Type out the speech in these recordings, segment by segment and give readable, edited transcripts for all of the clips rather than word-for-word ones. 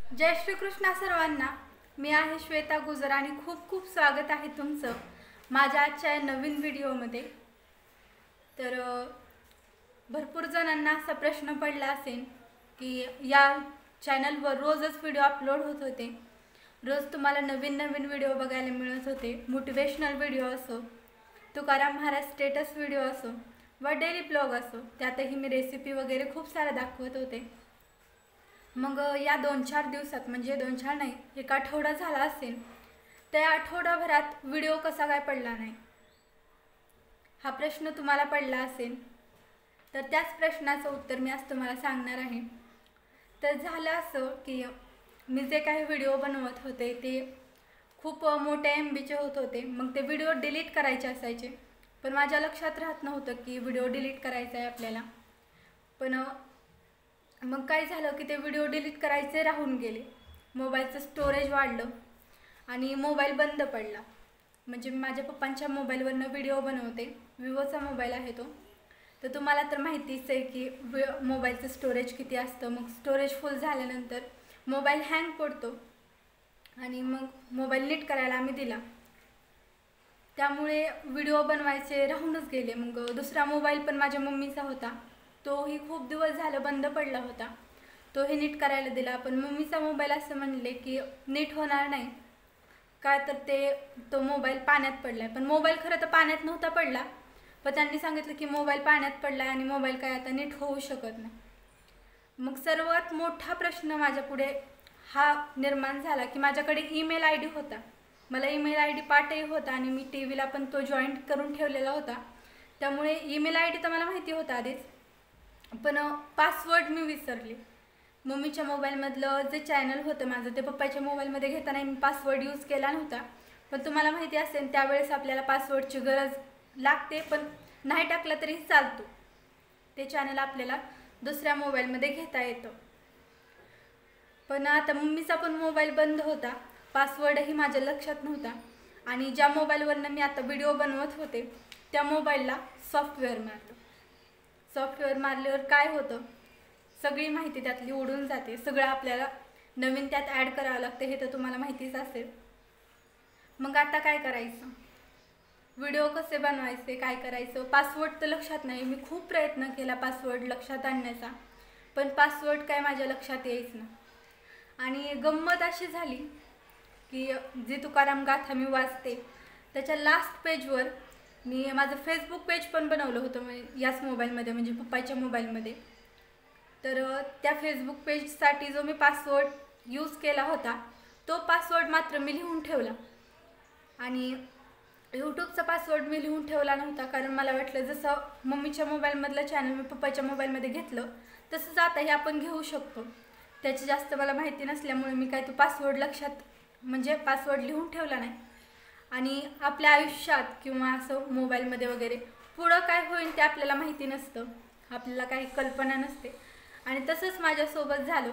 जय श्री कृष्णा सर्वांना। मी आहे श्वेता गुजर आणि खूप खूप स्वागत आहे तुमचं माझ्या आजच्या नवीन व्हिडिओमध्ये। तर भरपूर जणांना असा प्रश्न पडला असेल की या चॅनलवर रोजच व्हिडिओ अपलोड होत होते, रोज तुम्हाला नवीन नवीन व्हिडिओ बघायला मिळत होते। मोटिवेशनल व्हिडिओ असो, तुकाराम महाराज स्टेटस व्हिडिओ असो व डेली ब्लॉग असो, त्यातही मी रेसिपी वगैरे खूप सारे दाखवत होते। मग या 2-4 दिवसात, म्हणजे 2-4 नाही, एक आठवडा झाला असेल, त्या आठवडाभरात व्हिडिओ कसा काय पडला नाही हा प्रश्न तुम्हाला पडला असेल। तर त्याच प्रश्नाचं उत्तर मी आज तुम्हाला सांगणार आहे। तर झालं असं की मी जे काही व्हिडिओ बनवत होते ते खूप मोठ्या MBचे होत होते। मग ते व्हिडिओ डिलीट करायचे असायचे, पण माझ्या लक्षात राहत नव्हतं की व्हिडिओ डिलीट करायचा आहे आपल्याला। पण मग काय झालं की ते व्हिडिओ डिलीट करायचे राहून गेले। मोबाईलचं स्टोरेज वाढलं आणि मोबाईल बंद पडला। म्हणजे मी माझ्या पप्पांच्या मोबाईलवरनं व्हिडिओ बनवते, विवोचा मोबाईल आहे तो। तर तुम्हाला तर माहितीच आहे की मोबाईलचं स्टोरेज किती असतं। मग स्टोरेज फुल झाल्यानंतर मोबाईल हँग पडतो आणि मग मोबाईल नीट करायला आम्ही दिला, त्यामुळे व्हिडिओ बनवायचे राहूनच गेले। मग दुसरा मोबाईल पण माझ्या मम्मीचा होता, तोही खूप दिवस झालं बंद पडला होता, तोही नीट करायला दिला। पण मम्मीचा मोबाईल असं म्हणले की नीट होणार नाही काय, तर तो मोबाईल पाण्यात पडलाय। पण मोबाईल खरं तर पाण्यात नव्हता पडला, पण त्यांनी सांगितलं की मोबाईल पाण्यात पडलाय आणि मोबाईल काय आता नीट होऊ शकत नाही। मग सर्वात मोठा प्रश्न माझ्या पुढे हा निर्माण झाला की माझ्याकडे ईमेल ID होता, मला ईमेल ID पाठही होता आणि मी TV ला पण तो जॉईंट करून ठेवलेला होता। त्यामुळे ईमेल ID तर मला माहिती होता आधीच, पण पासवर्ड मी विसरले। मम्मीच्या मोबाईलमधलं जे चॅनल होतं माझं, ते पप्पाच्या मोबाईलमध्ये घेताना मी पासवर्ड यूज केला नव्हता। पण तुम्हाला माहिती असेल त्यावेळेस आपल्याला पासवर्डची गरज लागते, पण नाही टाकलं तरी चालतो, ते चॅनल आपल्याला दुसऱ्या मोबाईलमध्ये घेता येतं। पण आता मम्मीचा पण मोबाईल बंद होता, पासवर्डही माझ्या लक्षात नव्हता आणि ज्या मोबाईलवरनं मी आता व्हिडिओ बनवत होते त्या मोबाईलला सॉफ्टवेअर मारलं। सॉफ्टवेअर मारल्यावर काय होतं, सगळी माहिती त्यातली उडून जाते, सगळं आपल्याला नवीन त्यात ॲड करावं लागतं, हे तर तुम्हाला माहितीच असेल। मग आता काय करायचं, व्हिडिओ कसे बनवायचे, काय करायचं, पासवर्ड तर लक्षात नाही। मी खूप प्रयत्न केला पासवर्ड लक्षात आणण्याचा, पण पासवर्ड काय माझ्या लक्षात यायच ना। आणि गंमत अशी झाली की जी तुकाराम गाथा मी वाचते त्याच्या लास्ट पेजवर मी माझं फेसबुक पेज पण बनवलं होतं याच मोबाईलमध्ये, म्हणजे पप्पाच्या मोबाईलमध्ये। तर त्या फेसबुक पेजसाठी जो मी पासवर्ड यूज केला होता तो पासवर्ड मात्र मी लिहून ठेवला आणि यूट्यूबचा पासवर्ड मी लिहून ठेवला नव्हता, कारण मला वाटलं जसं मम्मीच्या मोबाईलमधलं चॅनल मी पप्पाच्या मोबाईलमध्ये घेतलं तसंच आताही आपण घेऊ शकतो। त्याची जास्त मला माहिती नसल्यामुळे मी काय तो पासवर्ड म्हणजे पासवर्ड लिहून ठेवला नाही। आणि आपल्या आयुष्यात किंवा असं मोबाईलमध्ये वगैरे पुढं काय होईल ते आपल्याला माहिती नसतं, आपल्याला काही कल्पना नसते। आणि तसंच माझ्यासोबत झालं,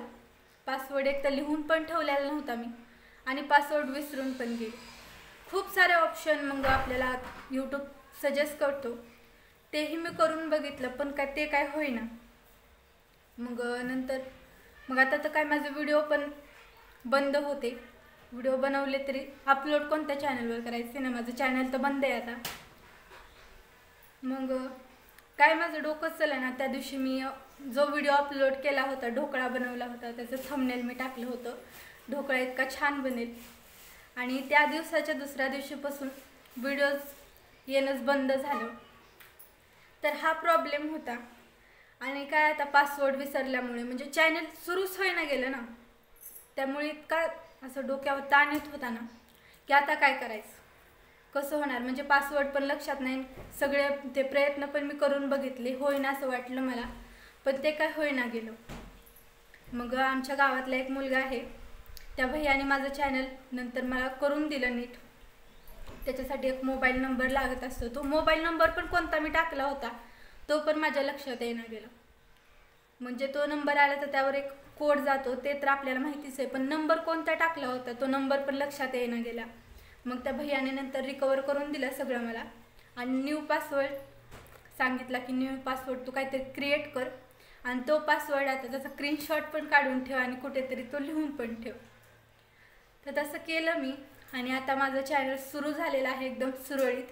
पासवर्ड एक तर लिहून पण ठेवलेला नव्हता मी आणि पासवर्ड विसरून पण गेले। खूप सारे ऑप्शन मग आपल्याला यूट्यूब सजेस्ट करतो, तेही मी करून बघितलं, पण ते काय होईना। मग आता तर काय माझे व्हिडिओ पण बंद होते, व्हिडिओ बनवले तरी अपलोड कोणत्या चॅनलवर करायचे ना, माझं चॅनल तर बंद आहे आता। मग काय माझं डोकंच चला ना। त्या दिवशी मी जो व्हिडिओ अपलोड केला होता, ढोकळा बनवला होता, त्याचं थंबनेल मी टाकलं होतं, ढोकळा इतका छान बनेल। आणि त्या दिवसाच्या दुसऱ्या दिवशीपासून व्हिडिओज येणंच बंद झालं। तर हा प्रॉब्लेम होता। आणि काय आता पासवर्ड विसरल्यामुळे म्हणजे चॅनल सुरूच होईना गेलं ना, त्यामुळे इतका असं डोक्यावर ताण येत होता ना की आता काय करायचं, कसं होणार, म्हणजे पासवर्ड पण लक्षात नाही। सगळे ते प्रयत्न पण मी करून बघितले, होईना असं वाटलं मला, पण ते काय होईना गेलं। मग आमच्या गावातला एक मुलगा आहे, त्या भैयाने माझं चॅनल नंतर मला करून दिलं नीट। त्याच्यासाठी एक मोबाईल नंबर लागत असतो, तो मोबाईल नंबर पण कोणता मी टाकला होता तो पण माझ्या लक्षात येईना गेला। म्हणजे तो नंबर आला तर त्यावर एक कोड जातो, ते तर आपल्याला माहितीच आहे, पण नंबर कोणता टाकला होता तो नंबर पण लक्षात येईना गेला। मग त्या भैयाने नंतर रिकवर करून दिलं सगळं मला आणि न्यू पासवर्ड सांगितला की न्यू पासवर्ड तू काहीतरी क्रिएट कर आणि तो पासवर्ड आता त्याचा स्क्रीनशॉट पण काढून ठेव आणि कुठेतरी तो लिहून पण ठेव. तर तसं केलं मी आणि आता माझं चॅनल सुरू झालेलं आहे एकदम सुरळीत.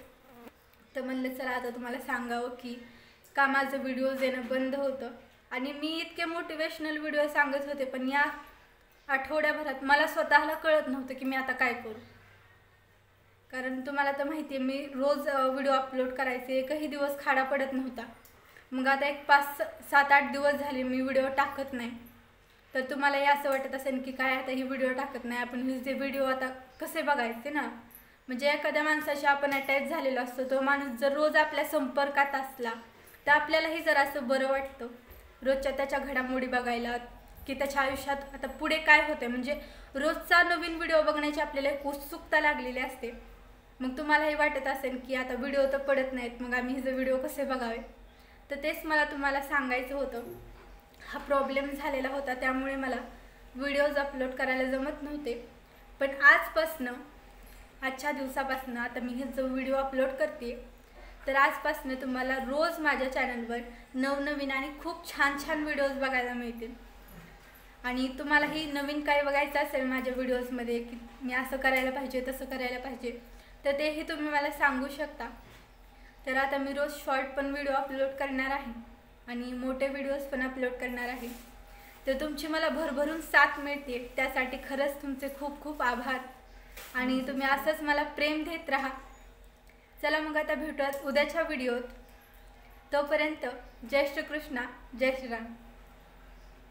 तर म्हणलं चला आता तुम्हाला सांगावं की का माझं व्हिडिओज येणं बंद होतं. आणि मी इतके मोटिवेशनल व्हिडिओ सांगत होते पण या आठवड्याभरात मला स्वतःला कळत नव्हतं की मी आता काय करू. कारण तुम्हाला तर माहिती आहे मी रोज व्हिडिओ अपलोड करायचे, एकही दिवस खाडा पडत नव्हता. मग आता एक 5-7-8 दिवस झाले मी व्हिडिओ टाकत नाही. तर तुम्हालाही असं वाटत असेल की काय आता ही व्हिडिओ टाकत नाही, आपण हे व्हिडिओ आता कसे बघायचे ना. म्हणजे एखाद्या माणसाशी आपण अटॅच झालेलो असतो, तो माणूस जर रोज आपल्या संपर्कात असला तर आपल्यालाही जरा असं बरं वाटतं रोजच्या त्याच्या घडामोडी बघायला की त्याच्या आयुष्यात आता पुढे काय होतं. म्हणजे रोजचा नवीन व्हिडिओ बघण्याची आपल्याला एक उत्सुकता लागलेली असते. मग तुम्हालाही वाटत असेल की आता व्हिडिओ तर पडत नाहीत, मग आम्ही हे व्हिडिओ कसे बघावे. तर तेच मला तुम्हाला सांगायचं होतं. हा प्रॉब्लेम झालेला होता त्यामुळे मला व्हिडिओज अपलोड करायला जमत नव्हते. पण आजच्या दिवसापासून आता मी हे जो व्हिडिओ अपलोड करते तर आजपासून तुम्हाला रोज माझ्या चॅनलवर नवनवीन आणि खूप छान छान व्हिडिओज बघायला मिळतील. आणि तुम्हालाही नवीन काही बघायचं असेल माझ्या व्हिडिओजमध्ये की मी असं करायला पाहिजे तसं करायला पाहिजे तर तेही तुम्ही मला सांगू शकता. तर आता मी रोज शॉर्ट पण व्हिडिओ अपलोड करणार आहे आणि मोठे व्हिडिओज पण अपलोड करणार आहे. तर तुमची मला भरभरून साथ मिळते त्यासाठी खरंच तुमचे खूप खूप आभार. आणि तुम्ही असंच मला प्रेम देत राहा. चला मग आता भेटूयात उद्याच्या व्हिडिओत. तोपर्यंत जय श्रीकृष्ण, जय श्रीराम.